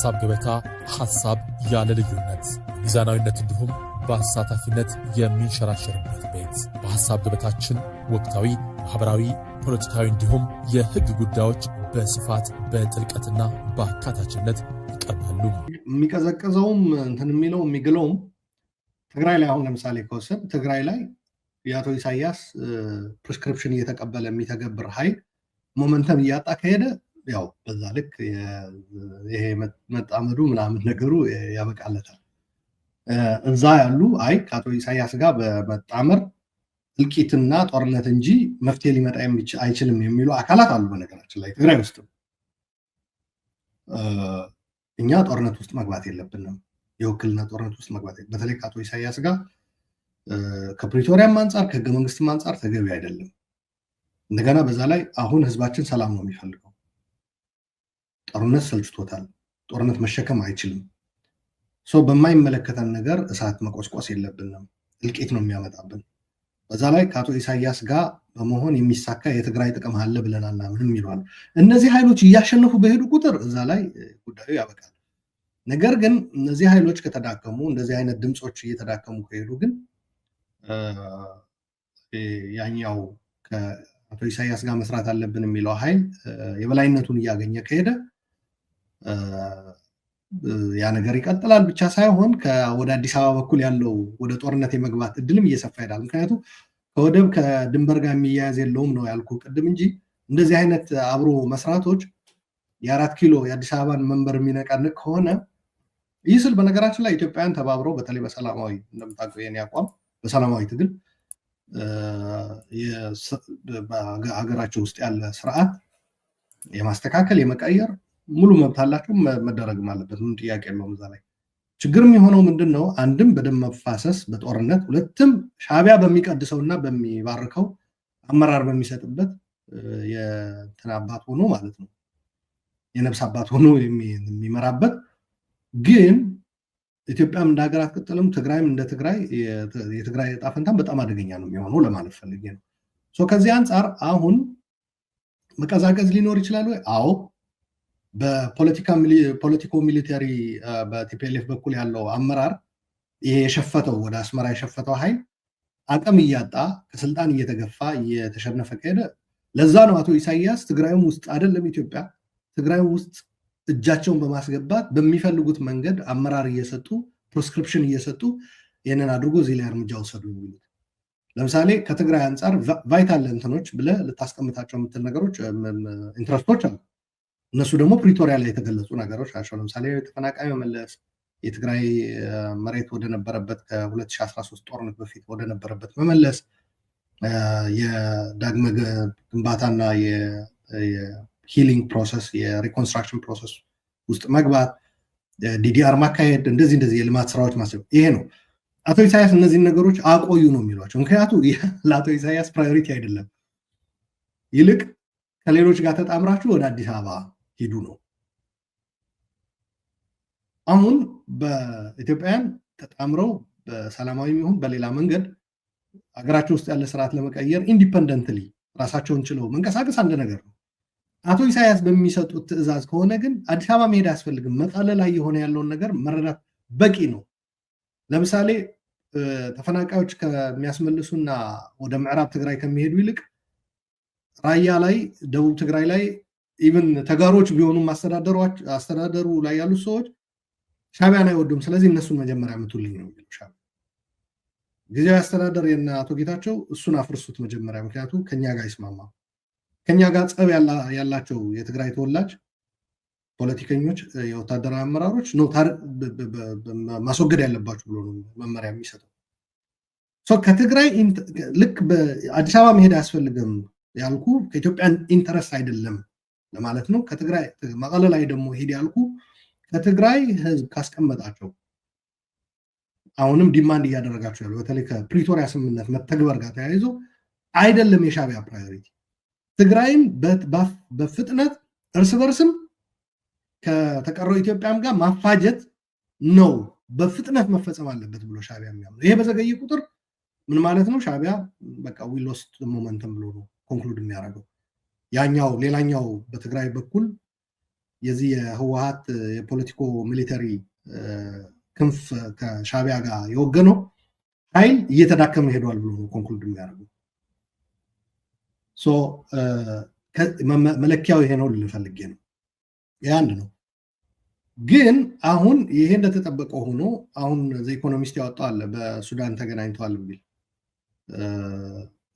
በሐሳብ ገበታ ሐሳብ ያለ ልዩነት ሚዛናዊነት እንዲሁም በአሳታፊነት የሚንሸራሸርበት ቤት። በሐሳብ ገበታችን ወቅታዊ፣ ማህበራዊ፣ ፖለቲካዊ እንዲሁም የህግ ጉዳዮች በስፋት በጥልቀትና በአካታችነት ይቀርባሉ። የሚቀዘቅዘውም እንትን የሚለው የሚግለውም ትግራይ ላይ አሁን ለምሳሌ ከወሰድ ትግራይ ላይ የአቶ ኢሳያስ ፕሪስክሪፕሽን እየተቀበለ የሚተገብር ኃይል ሞመንተም እያጣ ከሄደ ያው በዛ ልክ ይሄ መጣመዱ ምናምን ነገሩ ያበቃለታል። እዛ ያሉ አይ ከአቶ ኢሳያስ ጋር በመጣመር እልቂትና ጦርነት እንጂ መፍትሄ ሊመጣ አይችልም የሚሉ አካላት አሉ። በነገራችን ላይ ትግራይ ውስጥ እኛ ጦርነት ውስጥ መግባት የለብንም፣ የውክልና ጦርነት ውስጥ መግባት በተለይ ከአቶ ኢሳያስ ጋር ከፕሪቶሪያም አንጻር ከህገ መንግስትም አንጻር ተገቢ አይደለም። እንደገና በዛ ላይ አሁን ህዝባችን ሰላም ነው የሚፈልገው። ጦርነት ሰልችቶታል። ጦርነት መሸከም አይችልም። በማይመለከተን ነገር እሳት መቆስቆስ የለብንም። እልቂት ነው የሚያመጣብን። በዛ ላይ ከአቶ ኢሳያስ ጋር በመሆን የሚሳካ የትግራይ ጥቅም አለ ብለናልና ምንም ይሏል። እነዚህ ኃይሎች እያሸነፉ በሄዱ ቁጥር እዛ ላይ ጉዳዩ ያበቃል። ነገር ግን እነዚህ ኃይሎች ከተዳከሙ፣ እንደዚህ አይነት ድምፆች እየተዳከሙ ከሄዱ ግን ያኛው ከአቶ ኢሳያስ ጋር መስራት አለብን የሚለው ኃይል የበላይነቱን እያገኘ ከሄደ ያ ነገር ይቀጥላል ብቻ ሳይሆን ወደ አዲስ አበባ በኩል ያለው ወደ ጦርነት የመግባት እድልም እየሰፋ ይሄዳል። ምክንያቱም ከወደብ ከድንበር ጋር የሚያያዝ የለውም ነው ያልኩ ቅድም እንጂ እንደዚህ አይነት አብሮ መስራቶች የ4 ኪሎ የአዲስ አበባን መንበር የሚነቃንቅ ከሆነ ይህ ስል በነገራችን ላይ ኢትዮጵያውያን ተባብረው በተለይ በሰላማዊ እንደምታውቀው የኔ አቋም በሰላማዊ ትግል በሀገራቸው ውስጥ ያለ ስርዓት የማስተካከል የመቀየር ሙሉ መብት አላቸው፣ መደረግም አለበት። ምን ጥያቄ የለውም። እዛ ላይ ችግርም የሆነው ምንድነው? አንድም በደም መፋሰስ በጦርነት፣ ሁለትም ሻዕቢያ በሚቀድሰውና በሚባርከው አመራር በሚሰጥበት የእንትን አባት ሆኖ ማለት ነው የነፍስ አባት ሆኖ የሚመራበት ግን ኢትዮጵያም እንደ ሀገር አትቀጥልም። ትግራይም እንደ ትግራይ የትግራይ ዕጣ ፈንታም በጣም አደገኛ ነው የሚሆነው ለማለት ፈልጌ ነው። ከዚህ አንጻር አሁን መቀዛቀዝ ሊኖር ይችላል ወይ? አዎ። በፖለቲኮ ሚሊተሪ በቲፒኤልኤፍ በኩል ያለው አመራር ይሄ የሸፈተው ወደ አስመራ የሸፈተው ኃይል አቅም እያጣ ከስልጣን እየተገፋ እየተሸነፈ ከሄደ ለዛ ነው አቶ ኢሳያስ ትግራይም ውስጥ አይደለም ኢትዮጵያ ትግራይም ውስጥ እጃቸውን በማስገባት በሚፈልጉት መንገድ አመራር እየሰጡ ፕሪስክሪፕሽን እየሰጡ ይህንን አድርጎ እዚህ ላይ እርምጃ ወሰዱ የሚሉት። ለምሳሌ ከትግራይ አንጻር ቫይታል እንትኖች ብለህ ልታስቀምጣቸው የምትል ነገሮች ኢንትረስቶች አሉ። እነሱ ደግሞ ፕሪቶሪያ ላይ የተገለጹ ነገሮች ናቸው። ለምሳሌ ተፈናቃይ መመለስ፣ የትግራይ መሬት ወደነበረበት ከ2013 ጦርነት በፊት ወደነበረበት መመለስ፣ የዳግመ ግንባታና የሂሊንግ ፕሮሰስ የሪኮንስትራክሽን ፕሮሰስ ውስጥ መግባት፣ ዲዲአር ማካሄድ፣ እንደዚህ የልማት ስራዎች ማስብ። ይሄ ነው አቶ ኢሳያስ እነዚህን ነገሮች አቆዩ ነው የሚሏቸው። ምክንያቱም ለአቶ ኢሳያስ ፕራዮሪቲ አይደለም። ይልቅ ከሌሎች ጋር ተጣምራችሁ ወደ አዲስ አበባ ሂዱ ነው። አሁን በኢትዮጵያውያን ተጣምረው በሰላማዊ ይሁን በሌላ መንገድ ሀገራቸው ውስጥ ያለ ስርዓት ለመቀየር ኢንዲፐንደንትሊ ራሳቸውን ችለው መንቀሳቀስ አንድ ነገር ነው። አቶ ኢሳያስ በሚሰጡት ትዕዛዝ ከሆነ ግን አዲስ አበባ መሄድ አያስፈልግም። መቀሌ ላይ የሆነ ያለውን ነገር መረዳት በቂ ነው። ለምሳሌ ተፈናቃዮች ከሚያስመልሱና ወደ ምዕራብ ትግራይ ከሚሄዱ ይልቅ ራያ ላይ ደቡብ ትግራይ ላይ ኢቭን ተጋሮች ቢሆኑም አስተዳደሩ ላይ ያሉ ሰዎች ሻዕቢያን አይወዱም። ስለዚህ እነሱን መጀመሪያ ምቱልኝ ነው የሚለው ሻዕቢያ። ጊዜያዊ አስተዳደር የነ አቶ ጌታቸው እሱን አፍርሱት መጀመሪያ፣ ምክንያቱም ከኛ ጋር ይስማማ። ከኛ ጋር ጸብ ያላቸው የትግራይ ተወላጅ ፖለቲከኞች፣ የወታደራዊ አመራሮች ነው ማስወገድ ያለባቸው ብሎ ነው መመሪያ የሚሰጠው። ከትግራይ ልክ በአዲስ አበባ መሄድ አያስፈልግም ያልኩ ከኢትዮጵያን ኢንተረስት አይደለም ለማለት ነው። ከትግራይ መቀሌ ላይ ደግሞ ሄድ ያልኩ ከትግራይ ህዝብ ካስቀመጣቸው አሁንም ዲማንድ እያደረጋቸው ያለው በተለይ ከፕሪቶሪያ ስምምነት መተግበር ጋር ተያይዞ አይደለም የሻዕቢያ ፕራዮሪቲ። ትግራይም በፍጥነት እርስ በርስም ከተቀረው ኢትዮጵያም ጋር ማፋጀት ነው በፍጥነት መፈጸም አለበት ብሎ ሻዕቢያ የሚያምነው። ይሄ በዘገየ ቁጥር ምን ማለት ነው? ሻዕቢያ በቃ ዊ ሎስት ሞመንተም ብሎ ነው ኮንክሉድ የሚያደርገው። ያኛው ሌላኛው በትግራይ በኩል የዚህ የህወሓት የፖለቲኮ ሚሊተሪ ክንፍ ከሻቢያ ጋር የወገነው ኃይል እየተዳከመ ሄዷል ብሎ ነው ኮንክሉድ የሚያደርገው። መለኪያው ይሄ ነው ልፈልጌ ነው። አንድ ነው። ግን አሁን ይሄ እንደተጠበቀ ሆኖ አሁን ዘ ኢኮኖሚስት ያወጣው አለ በሱዳን ተገናኝተዋል የሚል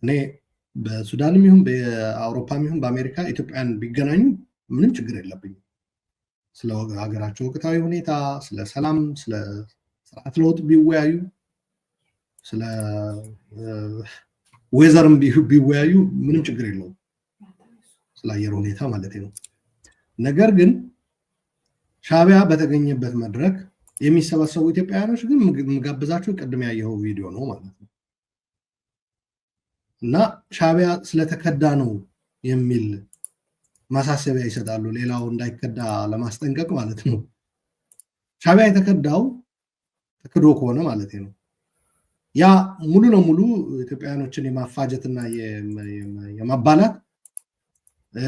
እኔ በሱዳንም ይሁን በአውሮፓም ይሁን በአሜሪካ ኢትዮጵያን ቢገናኙ ምንም ችግር የለብኝም። ስለ ሀገራቸው ወቅታዊ ሁኔታ፣ ስለ ሰላም፣ ስለ ስርዓት ለውጥ ቢወያዩ፣ ስለ ዌዘርም ቢወያዩ ምንም ችግር የለውም። ስለ አየር ሁኔታ ማለት ነው። ነገር ግን ሻቢያ በተገኘበት መድረክ የሚሰበሰቡ ኢትዮጵያውያኖች ግን ምጋብዛቸው ቅድም ያየው ቪዲዮ ነው ማለት ነው። እና ሻቢያ ስለተከዳ ነው የሚል ማሳሰቢያ ይሰጣሉ፣ ሌላው እንዳይከዳ ለማስጠንቀቅ ማለት ነው። ሻቢያ የተከዳው ተክዶ ከሆነ ማለት ነው ያ ሙሉ ለሙሉ ኢትዮጵያውያኖችን የማፋጀትና የማባላት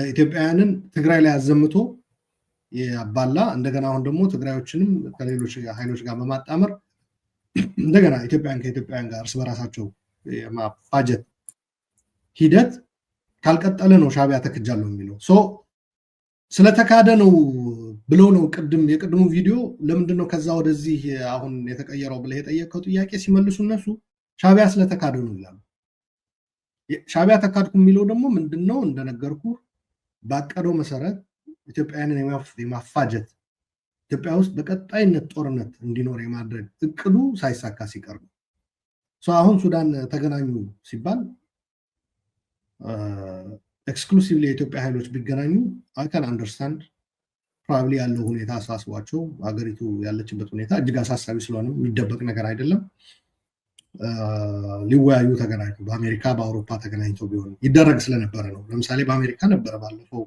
ኢትዮጵያውያንን ትግራይ ላይ አዘምቶ ያባላ እንደገና አሁን ደግሞ ትግራዮችንም ከሌሎች ኃይሎች ጋር በማጣመር እንደገና ኢትዮጵያን ከኢትዮጵያውያን ጋር እርስ በራሳቸው የማፋጀት ሂደት ካልቀጠለ ነው ሻቢያ ተክጃለሁ የሚለው። ስለተካደ ነው ብለው ነው የቅድሙ ቪዲዮ ለምንድነው ከዛ ወደዚህ አሁን የተቀየረው ብለህ የጠየቀው ጥያቄ ሲመልሱ እነሱ ሻቢያ ስለተካደ ነው ይላሉ። ሻቢያ ተካድኩ የሚለው ደግሞ ምንድነው እንደነገርኩ ባቀደው መሰረት ኢትዮጵያውያንን የማፋጀት ኢትዮጵያ ውስጥ በቀጣይነት ጦርነት እንዲኖር የማድረግ እቅዱ ሳይሳካ ሲቀር ነው። አሁን ሱዳን ተገናኙ ሲባል ኤክስክሉሲቭሊ የኢትዮጵያ ኃይሎች ቢገናኙ አይ ካን አንደርስታንድ ፕሮባብሊ ያለው ሁኔታ አሳስቧቸው ሀገሪቱ ያለችበት ሁኔታ እጅግ አሳሳቢ ስለሆነ የሚደበቅ ነገር አይደለም። ሊወያዩ ተገናኙ በአሜሪካ በአውሮፓ ተገናኝተው ቢሆን ይደረግ ስለነበረ ነው። ለምሳሌ በአሜሪካ ነበረ ባለፈው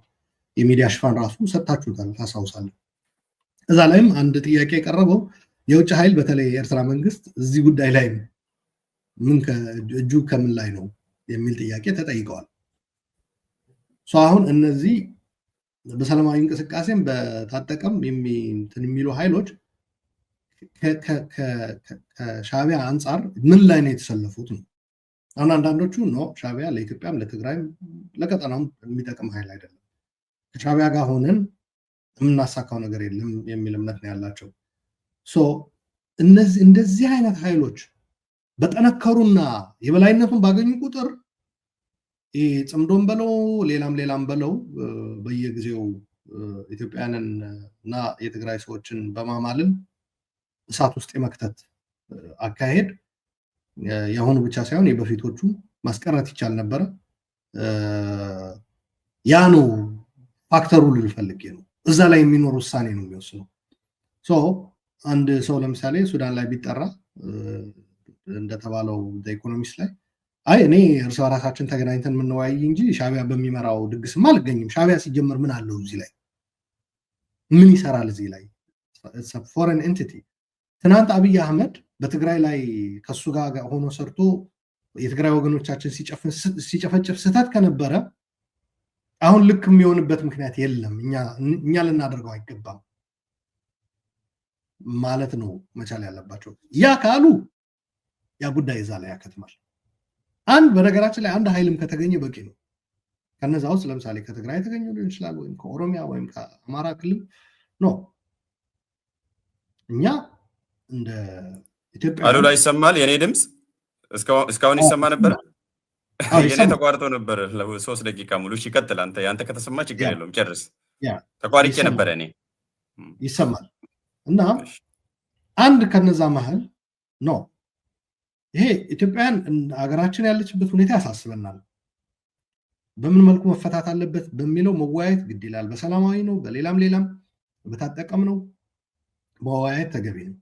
የሚዲያ ሽፋን ራሱ ሰጥታችሁታል ታሳውሳለህ። እዛ ላይም አንድ ጥያቄ የቀረበው የውጭ ኃይል በተለይ የኤርትራ መንግስት እዚህ ጉዳይ ላይ ምን እጁ ከምን ላይ ነው የሚል ጥያቄ ተጠይቀዋል። አሁን እነዚህ በሰላማዊ እንቅስቃሴም በታጠቀም የሚሉ ኃይሎች ከሻቢያ አንጻር ምን ላይ ነው የተሰለፉት ነው። አሁን አንዳንዶቹ ነው ሻቢያ ለኢትዮጵያም ለትግራይም ለቀጠናም የሚጠቅም ኃይል አይደለም፣ ከሻቢያ ጋር ሆነን የምናሳካው ነገር የለም የሚል እምነት ነው ያላቸው። እንደዚህ አይነት ኃይሎች በጠነከሩና የበላይነቱን ባገኙ ቁጥር ጽምዶን በለው ሌላም በለው በየጊዜው ኢትዮጵያውያንን እና የትግራይ ሰዎችን በማማልን እሳት ውስጥ የመክተት አካሄድ የአሁኑ ብቻ ሳይሆን የበፊቶቹ ማስቀረት ይቻል ነበረ። ያ ነው ፋክተሩ ልፈልጌ ነው። እዛ ላይ የሚኖር ውሳኔ ነው የሚወስነው። አንድ ሰው ለምሳሌ ሱዳን ላይ ቢጠራ እንደተባለው ኢኮኖሚስት ላይ አይ እኔ እርስ በራሳችን ተገናኝተን የምንወያይ እንጂ ሻቢያ በሚመራው ድግስማ አልገኝም። ሻቢያ ሲጀመር ምን አለው እዚህ ላይ? ምን ይሰራል እዚህ ላይ? ፎሬን ኤንቲቲ። ትናንት አብይ አህመድ በትግራይ ላይ ከሱ ጋር ሆኖ ሰርቶ የትግራይ ወገኖቻችን ሲጨፈጭፍ ስህተት ከነበረ አሁን ልክ የሚሆንበት ምክንያት የለም። እኛ ልናደርገው አይገባም ማለት ነው መቻል ያለባቸው። ያ ካሉ ያ ጉዳይ እዛ ላይ ያከትማል። በነገራችን ላይ አንድ ኃይልም ከተገኘ በቂ ነው። ከነዛ ውስጥ ለምሳሌ ከትግራይ የተገኘ ሊሆን ይችላል ወይም ከኦሮሚያ ወይም ከአማራ ክልል ነው። እኛ እንደ ኢትዮጵያ አሉላ ይሰማል? የኔ ድምጽ እስካሁን ይሰማ ነበር? የኔ ተቋርጦ ነበር ለ3 ደቂቃ ሙሉ። እሺ ቀጥል አንተ። ያንተ ከተሰማ ችግር የለውም ጨርስ። ተቋርጬ ነበር እኔ። ይሰማል። እና አንድ ከነዛ መሃል ነው ይሄ ኢትዮጵያን ሀገራችን ያለችበት ሁኔታ ያሳስበናል። በምን መልኩ መፈታት አለበት በሚለው መወያየት ግድ ይላል። በሰላማዊ ነው፣ በሌላም በታጠቀም ነው መወያየት ተገቢ ነው።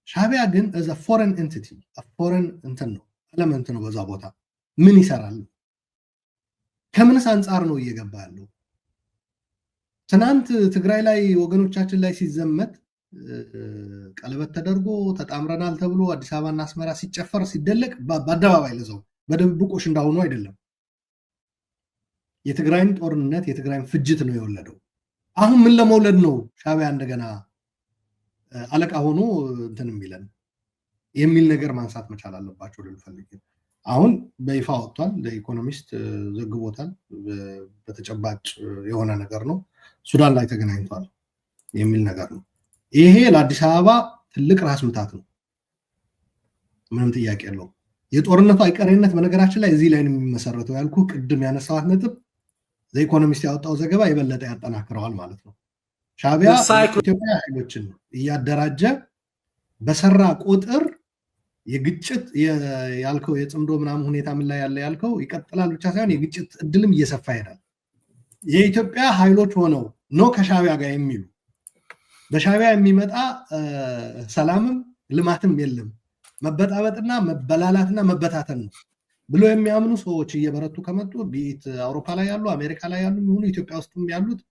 ሻቢያ ግን as a foreign entity ፎሬን እንትን ነው ኤሌመንት ነው። በዛ ቦታ ምን ይሰራል? ከምንስ አንጻር ነው እየገባ ያለው? ትናንት ትግራይ ላይ ወገኖቻችን ላይ ሲዘመት ቀለበት ተደርጎ ተጣምረናል ተብሎ አዲስ አበባና አስመራ ሲጨፈር ሲደለቅ በአደባባይ ለዛው በድብቆሽ እንዳሆኑ አይደለም። የትግራይን ጦርነት የትግራይን ፍጅት ነው የወለደው። አሁን ምን ለመውለድ ነው ሻዕቢያ እንደገና አለቃ ሆኖ እንትን የሚለን የሚል ነገር ማንሳት መቻል አለባቸው ልፈልግ። አሁን በይፋ ወጥቷል፣ ለኢኮኖሚስት ዘግቦታል፣ በተጨባጭ የሆነ ነገር ነው። ሱዳን ላይ ተገናኝቷል የሚል ነገር ነው። ይሄ ለአዲስ አበባ ትልቅ ራስ ምታት ነው፣ ምንም ጥያቄ የለውም። የጦርነቱ አይቀሬነት በነገራችን ላይ እዚህ ላይ ነው የሚመሰረተው ያልኩ ቅድም ያነሳዋት ነጥብ ዘኢኮኖሚስት ያወጣው ዘገባ የበለጠ ያጠናክረዋል ማለት ነው። ሻዕቢያ ኢትዮጵያ ኃይሎችን እያደራጀ በሰራ ቁጥር የግጭት ያልከው የጽምዶ ምናምን ሁኔታ ምን ላይ ያለ ያልከው ይቀጥላል ብቻ ሳይሆን የግጭት እድልም እየሰፋ ይሄዳል። የኢትዮጵያ ኃይሎች ሆነው ነው ከሻዕቢያ ጋር የሚሉ በሻዕቢያ የሚመጣ ሰላምም ልማትም የለም መበጣበጥና መበላላትና መበታተን ነው ብሎ የሚያምኑ ሰዎች እየበረቱ ከመጡ ቢት አውሮፓ ላይ ያሉ አሜሪካ ላይ ያሉ ይሁኑ ኢትዮጵያ ውስጥም ያሉት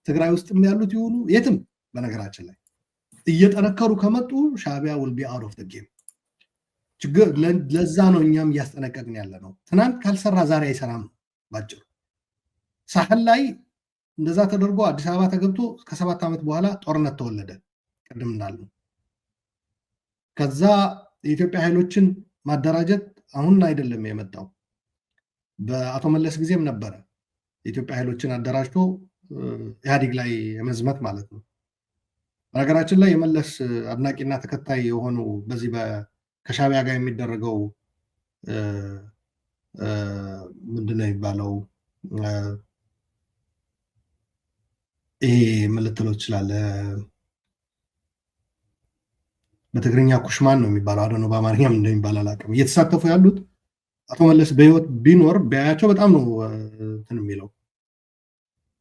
ትግራይ ውስጥም ያሉት ይሁኑ የትም በነገራችን ላይ እየጠነከሩ ከመጡ ሻዕቢያ will be out of the game። ችግር ለዛ ነው እኛም እያስጠነቀቅን ያለ ነው። ትናንት ካልሰራ ዛሬ አይሰራም ባጭሩ። ሳህል ላይ እንደዛ ተደርጎ አዲስ አበባ ተገብቶ ከ7 ዓመት በኋላ ጦርነት ተወለደ ቅድም እንዳልነው። ከዛ የኢትዮጵያ ኃይሎችን ማደራጀት አሁን አይደለም የመጣው፣ በአቶ መለስ ጊዜም ነበረ። የኢትዮጵያ ኃይሎችን አደራጅቶ ኢህአዴግ ላይ የመዝመት ማለት ነው። በነገራችን ላይ የመለስ አድናቂና ተከታይ የሆኑ በዚህ ከሻዕቢያ ጋር የሚደረገው ምንድነው የሚባለው ይሄ ምን ልትለው ትችላለህ? በትግርኛ ኩሽማን ነው የሚባለው፣ አደነ በአማርኛ ምን እንደሚባል አላውቅም። እየተሳተፉ ያሉት አቶ መለስ በህይወት ቢኖር ቢያያቸው በጣም ነው እንትን የሚለው።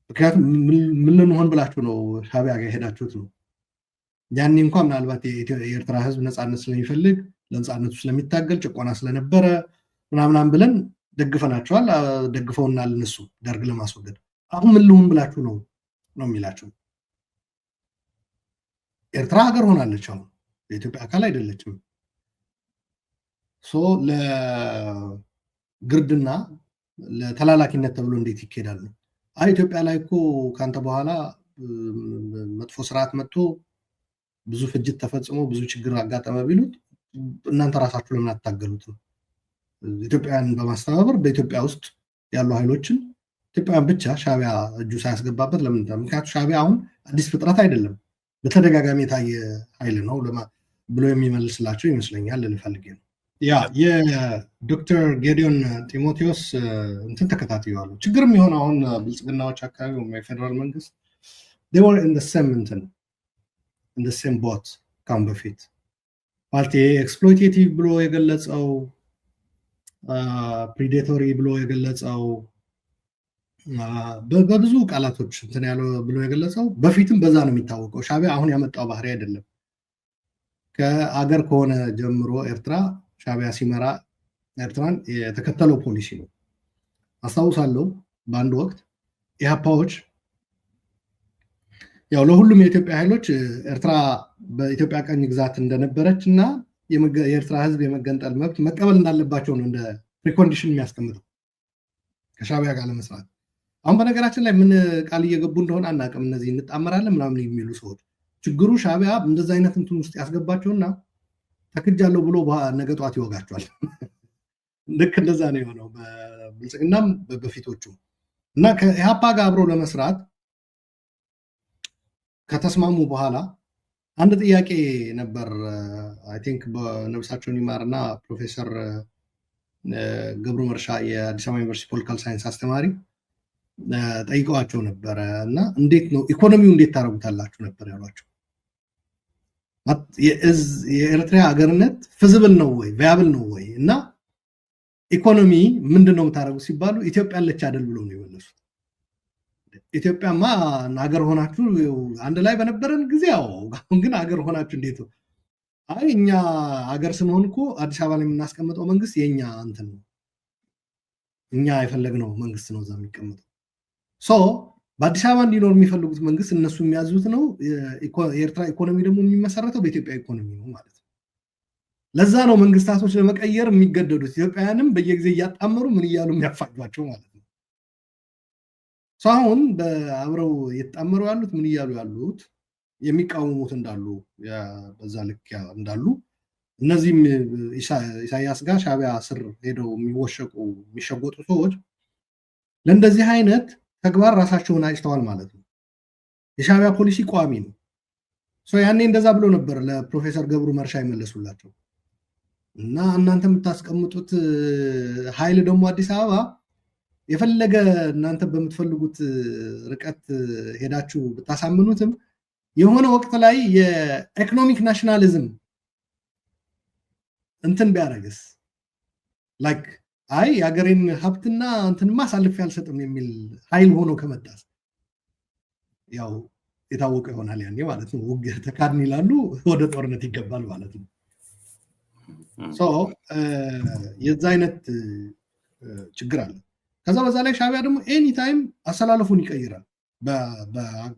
ምክንያቱም ምን ልንሆን ብላችሁ ነው ሻዕቢያ ጋር ሄዳችሁት ነው። ያኔ እንኳን ምናልባት የኤርትራ ህዝብ ነፃነት ስለሚፈልግ ለነፃነቱ ስለሚታገል ጭቆና ስለነበረ ምናምናም ብለን ደግፈናቸዋል፣ ደግፈውናል እነሱ ደርግ ለማስወገድ። አሁን ምን ልሁን ብላችሁ ነው የሚላቸው። ኤርትራ ሀገር ሆናለች፣ አሁን የኢትዮጵያ አካል አይደለችም። ለግርድና ለተላላኪነት ተብሎ እንዴት ይኬዳል? አይ ኢትዮጵያ ላይ እኮ ካንተ በኋላ መጥፎ ስርዓት መጥቶ ብዙ ፍጅት ተፈጽሞ ብዙ ችግር አጋጠመ ቢሉት እናንተ ራሳችሁ ለምን አታገሉትም? ኢትዮጵያን በማስተባበር በኢትዮጵያ ውስጥ ያሉ ኃይሎችን ኢትዮጵያን ብቻ ሻዕቢያ እጁ ሳያስገባበት ለምን? ምክንያቱም ሻዕቢያ አሁን አዲስ ፍጥረት አይደለም፣ በተደጋጋሚ የታየ ኃይል ነው ብሎ የሚመልስላቸው ይመስለኛል ልፈልግ ነው። ያ የዶክተር ጌዲዮን ጢሞቴዎስ እንትን ተከታትየዋለሁ። ችግርም የሆነ አሁን ብልጽግናዎች አካባቢ የፌደራል መንግስት they were in the same boat ካሁን በፊት ማለት ኤክስፕሎይቴቲቭ ብሎ የገለጸው ፕሪዴቶሪ ብሎ የገለጸው በብዙ ቃላቶች እንትን ያለው ብሎ የገለጸው በፊትም በዛ ነው የሚታወቀው። ሻዕቢያ አሁን ያመጣው ባህሪ አይደለም። ከአገር ከሆነ ጀምሮ ኤርትራ ሻዕቢያ ሲመራ ኤርትራን የተከተለው ፖሊሲ ነው። አስታውሳለሁ በአንድ ወቅት ኢህአፓዎች ያው ለሁሉም የኢትዮጵያ ኃይሎች ኤርትራ በኢትዮጵያ ቀኝ ግዛት እንደነበረች እና የኤርትራ ህዝብ የመገንጠል መብት መቀበል እንዳለባቸው ነው እንደ ፕሪኮንዲሽን የሚያስቀምጠው ከሻዕቢያ ጋር ለመስራት። አሁን በነገራችን ላይ ምን ቃል እየገቡ እንደሆነ አናውቅም። እነዚህ እንጣመራለን ምናምን የሚሉ ሰዎች ችግሩ ሻዕቢያ እንደዛ አይነት እንትን ውስጥ ያስገባቸውና ተክጃለሁ ብሎ ነገ ጧት ይወጋቸዋል። ልክ እንደዛ ነው የሆነው በብልጽግናም በፊቶቹ እና ከኢህአፓ ጋር አብሮ ለመስራት ከተስማሙ በኋላ አንድ ጥያቄ ነበር። አይ ቲንክ በነብሳቸውን ይማርና ፕሮፌሰር ገብሩ መርሻ የአዲስ አበባ ዩኒቨርሲቲ ፖለቲካል ሳይንስ አስተማሪ ጠይቀዋቸው ነበረ እና እንዴት ነው ኢኮኖሚው እንዴት ታረጉታላችሁ ነበር ያሏቸው። የኤርትራ ሀገርነት ፍዝብል ነው ወይ ቫያብል ነው ወይ እና ኢኮኖሚ ምንድነው የምታረጉት ሲባሉ ኢትዮጵያ አለች አይደል ብሎ ነው የመለሱት። ኢትዮጵያማ ሀገር ሆናችሁ አንድ ላይ በነበረን ጊዜ አሁን ግን ሀገር ሆናችሁ እንዴት ነው? አይ እኛ ሀገር ስንሆን እኮ አዲስ አበባ ላይ የምናስቀምጠው መንግስት የኛ እንትን ነው፣ እኛ የፈለግነው መንግስት ነው እዛ የሚቀመጠው። በአዲስ አበባ እንዲኖር የሚፈልጉት መንግስት እነሱ የሚያዙት ነው። የኤርትራ ኢኮኖሚ ደግሞ የሚመሰረተው በኢትዮጵያ ኢኮኖሚ ነው ማለት ነው። ለዛ ነው መንግስታቶች ለመቀየር የሚገደዱት ኢትዮጵያውያንም በየጊዜ እያጣመሩ ምን እያሉ የሚያፋጇቸው ማለት ነው። አሁን በአብረው የተጣመሩ ያሉት ምን ይያሉ ያሉት የሚቃወሙት እንዳሉ በዛ ልክ እንዳሉ እነዚህም ኢሳያስ ጋር ሻቢያ ስር ሄደው የሚሸጎጡ ሰዎች ለእንደዚህ አይነት ተግባር ራሳቸውን አጭተዋል ማለት ነው። የሻቢያ ፖሊሲ ቋሚ ነው። ያኔ እንደዛ ብሎ ነበር ለፕሮፌሰር ገብሩ መርሻ ይመለሱላቸው እና እናንተ የምታስቀምጡት ኃይል ደግሞ አዲስ አበባ የፈለገ እናንተ በምትፈልጉት ርቀት ሄዳችሁ ብታሳምኑትም የሆነ ወቅት ላይ የኢኮኖሚክ ናሽናሊዝም እንትን ቢያደርግስ ላይክ አይ የሀገሬን ሀብትና እንትንማ አሳልፌ አልሰጥም የሚል ኃይል ሆኖ ከመጣስ ያው የታወቀ ይሆናል ያኔ ማለት ነው። ውጊያ ተካድን ይላሉ፣ ወደ ጦርነት ይገባል ማለት ነው። የዛ አይነት ችግር አለ። ከዛ በዛ ላይ ሻቢያ ደግሞ ኤኒ ታይም አሰላለፉን ይቀይራል።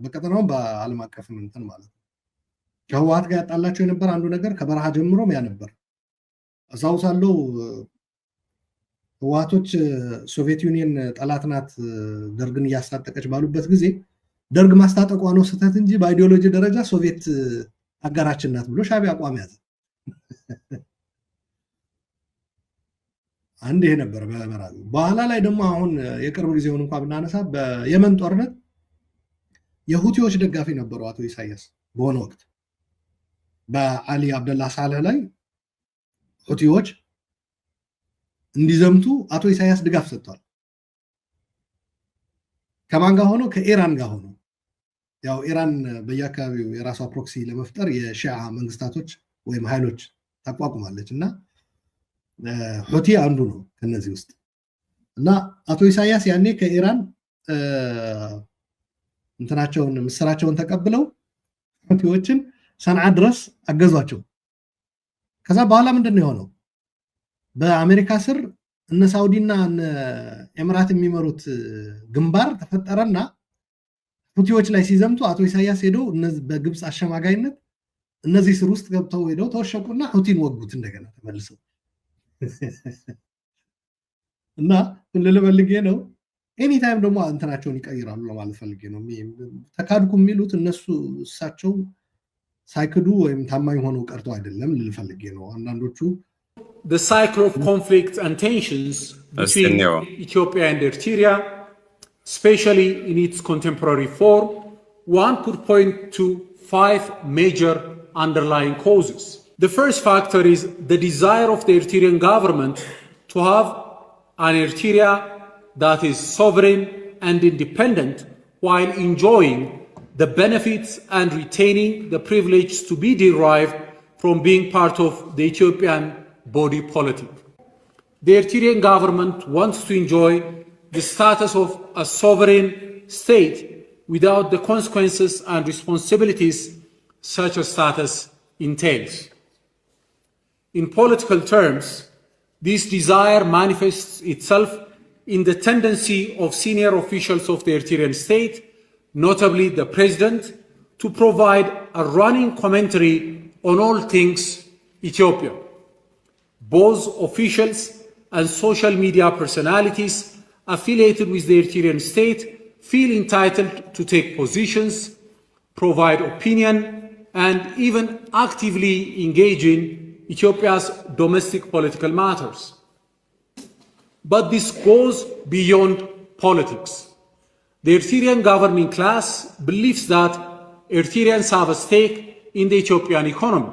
በቀጠናው በዓለም አቀፍ እንትን ማለት ነው። ከህወሓት ጋር ያጣላቸው የነበር አንዱ ነገር ከበረሃ ጀምሮም ያ ነበር። አስታውሳለሁ ህወሓቶች ሶቪየት ዩኒየን ጠላት ናት ደርግን እያስታጠቀች ባሉበት ጊዜ ደርግ ማስታጠቋ ነው ስህተት እንጂ በአይዲዮሎጂ ደረጃ ሶቪየት አጋራችን ናት ብሎ ሻቢያ አቋም ያዘ። አንድ ይሄ ነበር በመራዙ። በኋላ ላይ ደግሞ አሁን የቅርብ ጊዜውን እንኳን ብናነሳ በየመን ጦርነት የሁቲዎች ደጋፊ ነበሩ አቶ ኢሳያስ በሆነ ወቅት በአሊ አብደላ ሳለህ ላይ ሁቲዎች እንዲዘምቱ አቶ ኢሳያስ ድጋፍ ሰጥቷል። ከማን ጋር ሆኖ? ከኢራን ጋር ሆኖ። ያው ኢራን በየአካባቢው የራሷ ፕሮክሲ ለመፍጠር የሺዓ መንግስታቶች ወይም ኃይሎች ታቋቁማለች እና ሁቲ አንዱ ነው ከነዚህ ውስጥ እና አቶ ኢሳያስ ያኔ ከኢራን እንትናቸውን ምስራቸውን ተቀብለው ሁቲዎችን ሰንዓ ድረስ አገዟቸው። ከዛ በኋላ ምንድነው የሆነው? በአሜሪካ ስር እነ ሳውዲና እነ ኤምራት የሚመሩት ግንባር ተፈጠረና ሁቲዎች ላይ ሲዘምቱ አቶ ኢሳያስ ሄደው በግብጽ አሸማጋይነት እነዚህ ስር ውስጥ ገብተው ሄደው ተወሸቁና ሁቲን ወጉት እንደገና ተመልሰው እና ልልበልጌ ነው። ኤኒ ታይም ደግሞ እንትናቸውን ይቀይራሉ ለማለት ፈልጌ ነው። ተካድኩ የሚሉት እነሱ እሳቸው ሳይክዱ ወይም ታማኝ ሆነው ቀርተው አይደለም ልልፈልጌ ነው። አንዳንዶቹ the cycle of conflict and tensions between Ethiopia and Eritrea, especially in its contemporary form, one could point to 5 major underlying causes. The first factor is the desire of the Eritrean government to have an Eritrea that is sovereign and independent while enjoying the benefits and retaining the privilege to be derived from being part of the Ethiopian body politic. The Eritrean government wants to enjoy the status of a sovereign state without the consequences and responsibilities such a status entails. In political terms, this desire manifests itself in the tendency of senior officials of the Eritrean state, notably the president, to provide a running commentary on all things Ethiopia. Both officials and social media personalities affiliated with the Eritrean state feel entitled to take positions, provide opinion, and even actively engage in Ethiopia's domestic political matters. But this goes beyond politics. The Eritrean governing class believes that Eritreans have a stake in the Ethiopian economy.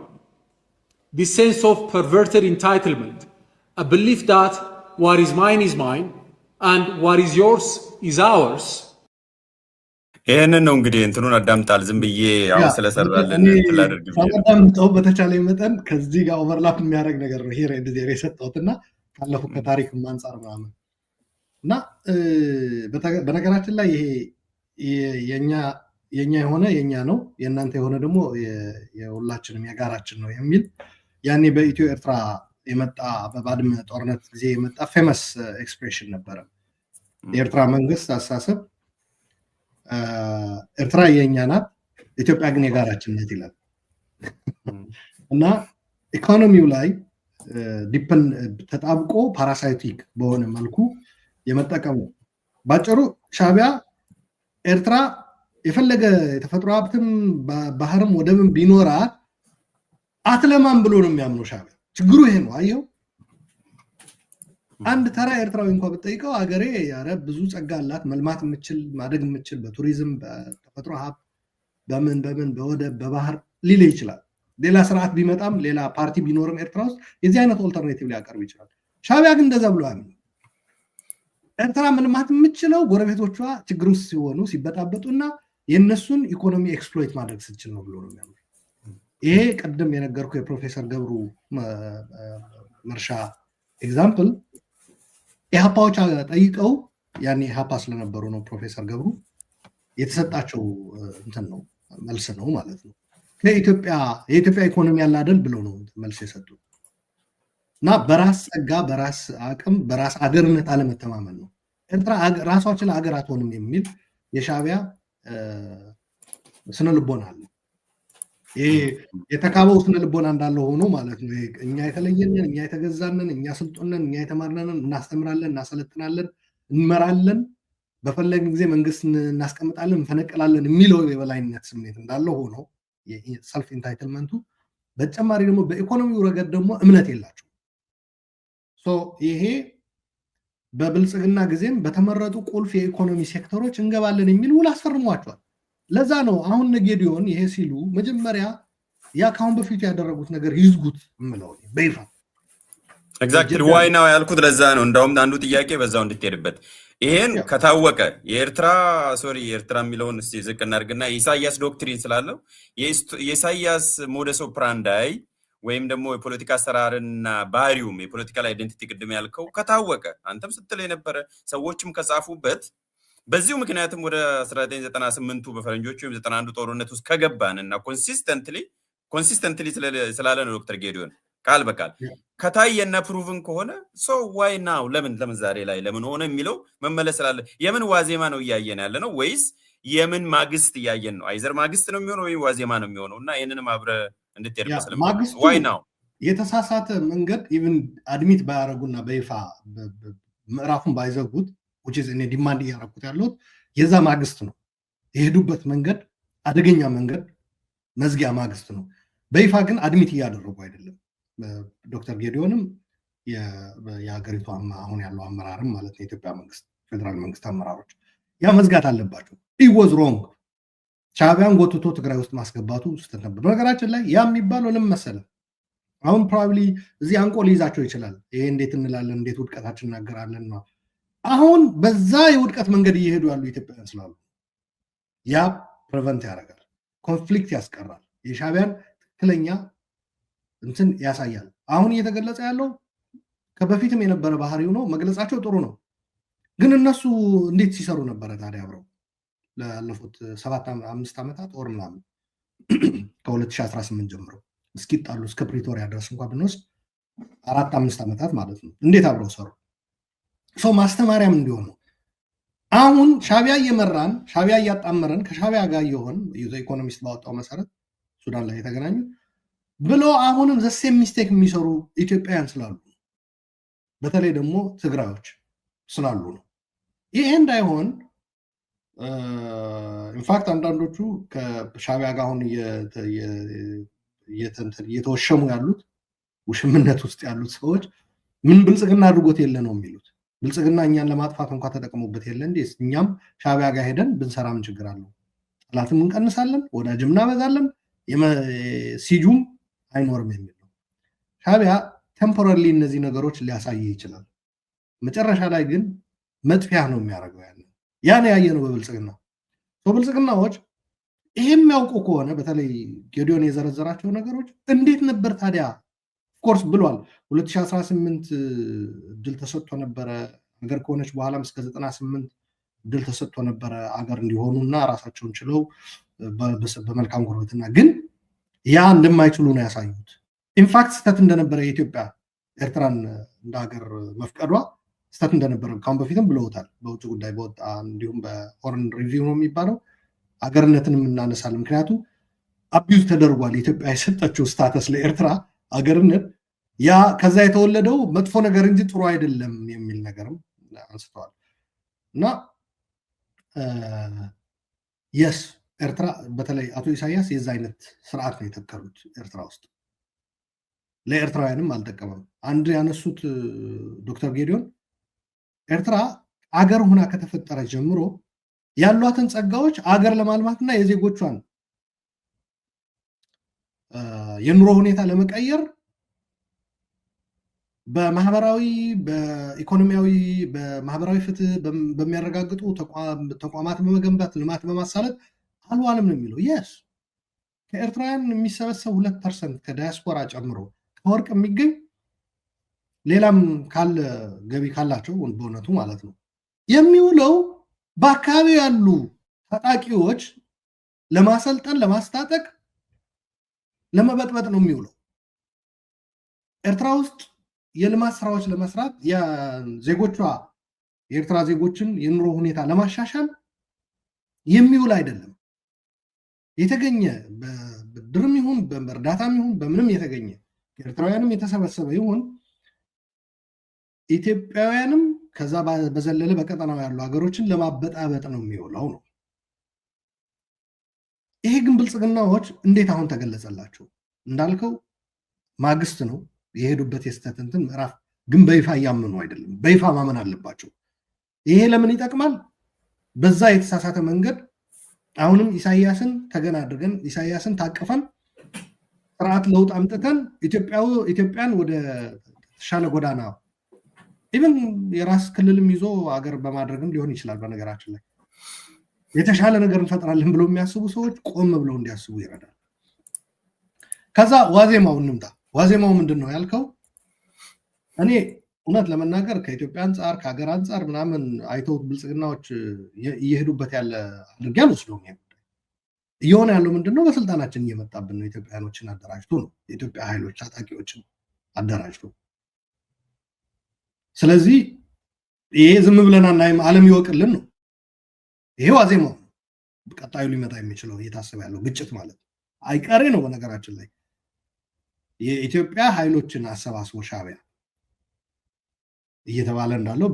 This sense of perverted entitlement, a belief that what is mine and what is yours is ours. ይሄንን ነው እንግዲህ እንትኑን አዳምጣል ዝም ብዬ አሁን ስለሰራለን ተላደርግ አዳምጣው በተቻለ መጠን ከዚህ ጋር ኦቨርላፕ የሚያደርግ ነገር ነው። ሄሬ እንደዚህ የሰጠውትና ካለፈው ከታሪክ አንፃር ምናምን እና በነገራችን ላይ ይሄ የኛ የሆነ የኛ ነው የእናንተ የሆነ ደግሞ የሁላችንም የጋራችን ነው የሚል ያኔ በኢትዮ ኤርትራ የመጣ በባድመ ጦርነት ጊዜ የመጣ ፌመስ ኤክስፕሬሽን ነበረ። የኤርትራ መንግስት አሳሰብ ኤርትራ የኛ ናት፣ ኢትዮጵያ ግን የጋራችን ናት ይላል እና ኢኮኖሚው ላይ ተጣብቆ ፓራሳይቲክ በሆነ መልኩ የመጠቀሙ ባጭሩ ሻቢያ ኤርትራ የፈለገ የተፈጥሮ ሀብትም ባህርም ወደብም ቢኖራት አትለማም ብሎ ነው የሚያምነው ሻዕቢያ። ችግሩ ይሄ ነው። አየው አንድ ተራ ኤርትራዊ እንኳን ብትጠይቀው አገሬ ያረ ብዙ ጸጋ አላት መልማት የምትችል ማደግ የምትችል በቱሪዝም በተፈጥሮ ሀብት በምን በወደብ በባህር ሊል ይችላል። ሌላ ስርዓት ቢመጣም ሌላ ፓርቲ ቢኖርም ኤርትራ ውስጥ የዚህ አይነት ኦልተርኔቲቭ ሊያቀርብ ይችላል። ሻዕቢያ ግን እንደዛ ብሎ አያምንም። ኤርትራ መልማት የምትችለው ጎረቤቶቿ ችግር ውስጥ ሲሆኑ ሲበጣበጡና የነሱን ኢኮኖሚ ኤክስፕሎይት ማድረግ ስትችል ነው ብሎ ነው የሚያምነው። ይሄ ቀደም የነገርኩ የፕሮፌሰር ገብሩ መርሻ ኤግዛምፕል ኢህአፓዎች ጠይቀው ያኔ ኢህአፓ ስለነበሩ ነው ፕሮፌሰር ገብሩ የተሰጣቸው እንትን ነው መልስ ነው ማለት ነው። የኢትዮጵያ ኢኮኖሚ ያለ አይደል ብለው ነው መልስ የሰጡት። እና በራስ ጸጋ በራስ አቅም በራስ አገርነት አለመተማመን ነው። ኤርትራ ራሷን አገር አትሆንም የሚል የሻዕቢያ ስነ ልቦና አለ። ይሄ የተካበው ስነ ልቦና እንዳለ ሆኖ ማለት ነው። እኛ የተለየንን፣ እኛ የተገዛንን፣ እኛ ስልጡንን፣ እኛ የተማርነንን እናስተምራለን፣ እናሰለጥናለን፣ እንመራለን፣ በፈለግን ጊዜ መንግስት እናስቀምጣለን፣ እንፈነቅላለን የሚለው የበላይነት ስሜት እንዳለ ሆኖ ሰልፍ ኢንታይትልመንቱ በተጨማሪ ደግሞ በኢኮኖሚው ረገድ ደግሞ እምነት የላቸው። ይሄ በብልጽግና ጊዜም በተመረጡ ቁልፍ የኢኮኖሚ ሴክተሮች እንገባለን የሚል ውል አስፈርሟቸዋል። ለዛ ነው አሁን ጌዲዮን ይሄ ሲሉ መጀመሪያ ያ ካሁን በፊት ያደረጉት ነገር ይዝጉት ምለው በይፋ ኤግዛክትሊ ዋይ ናው ያልኩት ለዛ ነው። እንደውም አንዱ ጥያቄ በዛው እንድትሄድበት ይሄን ከታወቀ የኤርትራ የሚለውን እስቲ ዝቅ እናድርግና የኢሳያስ ዶክትሪን ስላለው የኢሳያስ ሞደስ ኦፕራንዳይ ወይም ደግሞ የፖለቲካ አሰራርና ባህሪውም የፖለቲካል አይደንቲቲ ቅድም ያልከው ከታወቀ አንተም ስትል የነበረ ሰዎችም ከጻፉበት በዚሁ ምክንያቱም ወደ 1998 በፈረንጆቹ 91 ጦርነት ውስጥ ከገባንና ኮንሲስተንትሊ ስላለ ነው ዶክተር ጌዲዮን ቃል በቃል ከታየና ፕሩቭን ከሆነ ሶ ዋይ ናው ለምን ዛሬ ላይ ለምን ሆነ የሚለው መመለስ ስላለ የምን ዋዜማ ነው እያየን ያለ ነው ወይስ የምን ማግስት እያየን ነው? አይዘር ማግስት ነው የሚሆነው ወይ ዋዜማ ነው የሚሆነው? እና ይሄንንም አብረ እንድትርቀስ ለማግስት ዋይ ናው የተሳሳተ መንገድ ኢቭን አድሚት ባያረጉና በይፋ ምዕራፉን ባይዘጉት which is እኔ ዲማንድ ያረኩት ያለው የዛ ማግስት ነው። የሄዱበት መንገድ አደገኛ መንገድ መዝጊያ ማግስት ነው። በይፋ ግን አድሚት እያደረጉ አይደለም። ዶክተር ጌዲዮንም የሀገሪቱ አሁን ያለው አመራርም ማለት ነው የኢትዮጵያ መንግስት ፌደራል መንግስት አመራሮች ያ መዝጋት አለባቸው። it was wrong ሻዕቢያን ጎትቶ ትግራይ ውስጥ ማስገባቱ ስህተት ነበር። በነገራችን ላይ ያ የሚባለው ለምን መሰለ አሁን ፕሮባብሊ እዚህ አንቆ ሊይዛቸው ይችላል። ይሄ እንዴት እንላለን እንዴት ውድቀታችን እናገራለን ነው። አሁን በዛ የውድቀት መንገድ እየሄዱ ያሉ ኢትዮጵያውያን ስላሉ ያ ፕሪቨንት ያደርጋል፣ ኮንፍሊክት ያስቀራል፣ የሻዕቢያን ትክክለኛ እንትን ያሳያል። አሁን እየተገለጸ ያለው ከበፊትም የነበረ ባህሪው ነው። መግለጻቸው ጥሩ ነው። ግን እነሱ እንዴት ሲሰሩ ነበረ ታዲያ አብረው ላለፉት 7-5 ዓመታት ኦር ምናምን ከ2018 ጀምሮ እስኪጣሉ እስከ ፕሪቶሪያ ድረስ እንኳን ብንወስድ 4-5 ዓመታት ማለት ነው። እንዴት አብረው ሰሩ? ሰው ማስተማሪያም እንዲሆን ነው። አሁን ሻዕቢያ እየመራን ሻዕቢያ እያጣመረን ከሻዕቢያ ጋር እየሆን ኢኮኖሚስት ባወጣው መሰረት ሱዳን ላይ የተገናኙ ብሎ አሁንም ዘሴም ሚስቴክ የሚሰሩ ኢትዮጵያውያን ስላሉ በተለይ ደግሞ ትግራዮች ስላሉ ነው። ይሄ እንዳይሆን ኢንፋክት አንዳንዶቹ ከሻዕቢያ ጋር አሁን እየተወሸሙ ያሉት ውሽምነት ውስጥ ያሉት ሰዎች ምን ብልጽግና አድርጎት የለ ነው የሚሉት። ብልጽግና እኛን ለማጥፋት እንኳን ተጠቅሞበት የለ እንዴ? እኛም ሻዕቢያ ጋር ሄደን ብንሰራ ምን ችግር አለው? ጠላትም እንቀንሳለን፣ ወዳጅም እናበዛለን፣ ሲጁም አይኖርም የሚል ነው። ሻዕቢያ ቴምፖራሪ እነዚህ ነገሮች ሊያሳይ ይችላል። መጨረሻ ላይ ግን መጥፊያ ነው የሚያደርገው። ያን ያየነው በብልጽግና ብልጽግናዎች ይሄም ያውቁ ከሆነ በተለይ ጌዲዮን የዘረዘራቸው ነገሮች እንዴት ነበር ታዲያ ኮርስ ብሏል። 2018 ድል ተሰጥቶ ነበረ ሀገር ከሆነች በኋላም እስከ 98 ድል ተሰጥቶ ነበረ ሀገር እንዲሆኑና ራሳቸውን ችለው በመልካም ጉርብትና ግን ያ እንደማይችሉ ነው ያሳዩት። ኢንፋክት ስህተት እንደነበረ የኢትዮጵያ ኤርትራን እንደ ሀገር መፍቀዷ ስህተት እንደነበረ ካሁን በፊትም ብለውታል። በውጭ ጉዳይ በወጣ እንዲሁም በፎረን ሪቪው ነው የሚባለው ሀገርነትንም እናነሳለን። ምክንያቱ አቢዩዝ ተደርጓል። ኢትዮጵያ የሰጠችው ስታተስ ለኤርትራ ሀገርነት ያ ከዛ የተወለደው መጥፎ ነገር እንጂ ጥሩ አይደለም የሚል ነገርም አንስተዋል። እና የስ ኤርትራ በተለይ አቶ ኢሳያስ የዛ አይነት ስርዓት ነው የተከሉት ኤርትራ ውስጥ ለኤርትራውያንም አልጠቀመም። አንድ ያነሱት ዶክተር ጌዲዮን ኤርትራ አገር ሆና ከተፈጠረ ጀምሮ ያሏትን ጸጋዎች አገር ለማልማትና የዜጎቿን የኑሮ ሁኔታ ለመቀየር በማህበራዊ በኢኮኖሚያዊ በማህበራዊ ፍትህ በሚያረጋግጡ ተቋማት በመገንባት ልማት በማሳለጥ አልዋልም ነው የሚለው። የስ ከኤርትራውያን የሚሰበሰብ 2% ከዳያስፖራ ጨምሮ ከወርቅ የሚገኝ ሌላም ካለ ገቢ ካላቸው በእውነቱ ማለት ነው የሚውለው በአካባቢ ያሉ ታጣቂዎች ለማሰልጠን ለማስታጠቅ ለመበጥበጥ ነው የሚውለው። ኤርትራ ውስጥ የልማት ስራዎች ለመስራት የዜጎቿ የኤርትራ ዜጎችን የኑሮ ሁኔታ ለማሻሻል የሚውል አይደለም። የተገኘ በድርም ይሁን በእርዳታም ይሁን በምንም የተገኘ ኤርትራውያንም የተሰበሰበ ይሁን ኢትዮጵያውያንም ከዛ በዘለለ በቀጠናው ያሉ ሀገሮችን ለማበጣበጥ ነው የሚውለው ነው። ይሄ ግን ብልጽግናዎች እንዴት አሁን ተገለጸላቸው? እንዳልከው ማግስት ነው የሄዱበት የስተት እንትን ምዕራፍ ግን በይፋ እያመኑ አይደለም። በይፋ ማመን አለባቸው። ይሄ ለምን ይጠቅማል? በዛ የተሳሳተ መንገድ አሁንም ኢሳያስን ተገን አድርገን ኢሳያስን ታቀፈን ስርዓት ለውጥ አምጥተን ኢትዮጵያን ወደ ተሻለ ጎዳና ኢቭን የራስ ክልልም ይዞ አገር በማድረግም ሊሆን ይችላል። በነገራችን ላይ የተሻለ ነገር እንፈጥራለን ብለው የሚያስቡ ሰዎች ቆም ብለው እንዲያስቡ ይረዳል። ከዛ ዋዜማው እንምጣ። ዋዜማው ምንድን ነው ያልከው? እኔ እውነት ለመናገር ከኢትዮጵያ አንጻር ከሀገር አንጻር ምናምን አይተውት ብልጽግናዎች እየሄዱበት ያለ አድርጌ አልወስደውም። እየሆነ ያለው ምንድነው? በስልጣናችን እየመጣብን ነው። ኢትዮጵያኖችን አደራጅቶ ነው የኢትዮጵያ ኃይሎች ታጣቂዎችን አደራጅቶ። ስለዚህ ይሄ ዝም ብለን አናይም፣ ዓለም ይወቅልን ነው። ይሄ ዋዜማው ነው። ቀጣዩ ሊመጣ የሚችለው እየታሰበ ያለው ግጭት ማለት አይቀሬ ነው። በነገራችን ላይ የኢትዮጵያ ኃይሎችን አሰባስቦ ሻዕቢያ እየተባለ እንዳለው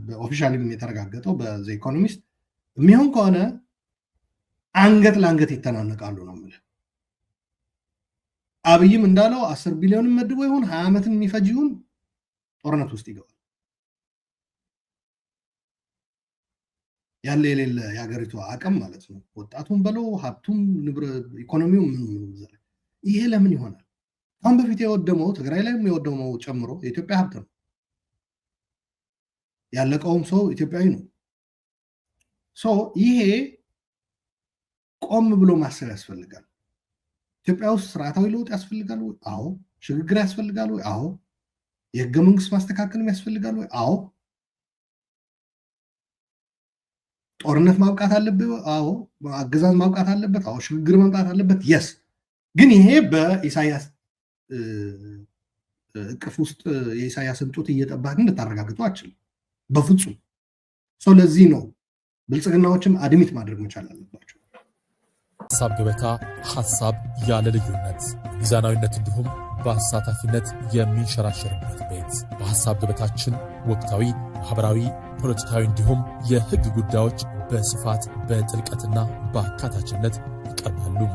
በኦፊሻሊም የተረጋገጠው በዘ ኢኮኖሚስት የሚሆን ከሆነ አንገት ለአንገት ይተናነቃሉ ነው የምልህ። አብይም እንዳለው 10 ቢሊዮንም መድቦ ይሁን 20 ዓመትም የሚፈጅ ይሁን ጦርነት ውስጥ ይገባል። ያለ የሌለ የሀገሪቱ አቅም ማለት ነው። ወጣቱም በለው ሀብቱም ኢኮኖሚው ምንም ይሄ ለምን ይሆናል? አሁን በፊት የወደመው ትግራይ ላይም የወደመው ጨምሮ የኢትዮጵያ ሀብት ነው። ያለቀውም ሰው ኢትዮጵያዊ ነው። ይሄ ቆም ብሎ ማሰብ ያስፈልጋል። ኢትዮጵያ ውስጥ ስርዓታዊ ለውጥ ያስፈልጋል ወይ? አዎ። ሽግግር ያስፈልጋል ወይ? አዎ። የህገ መንግስት ማስተካከልም ያስፈልጋል ወይ? አዎ። ጦርነት ማብቃት አለበት? አዎ። አገዛዝ ማብቃት አለበት? አዎ። ሽግግር መምጣት አለበት? የስ ግን ይሄ በኢሳያስ እቅፍ ውስጥ የኢሳያስን ጡት እየጠባህ እንድታረጋግጡ አችልም በፍጹም። ለዚህ ነው ብልጽግናዎችም አድሚት ማድረግ መቻል አለባቸው። ሀሳብ ገበታ ሀሳብ ያለ ልዩነት ሚዛናዊነት እንዲሁም በአሳታፊነት የሚንሸራሸርበት ቤት። በሀሳብ ገበታችን ወቅታዊ፣ ማህበራዊ፣ ፖለቲካዊ እንዲሁም የህግ ጉዳዮች በስፋት በጥልቀትና በአካታችነት ይቀርባሉ።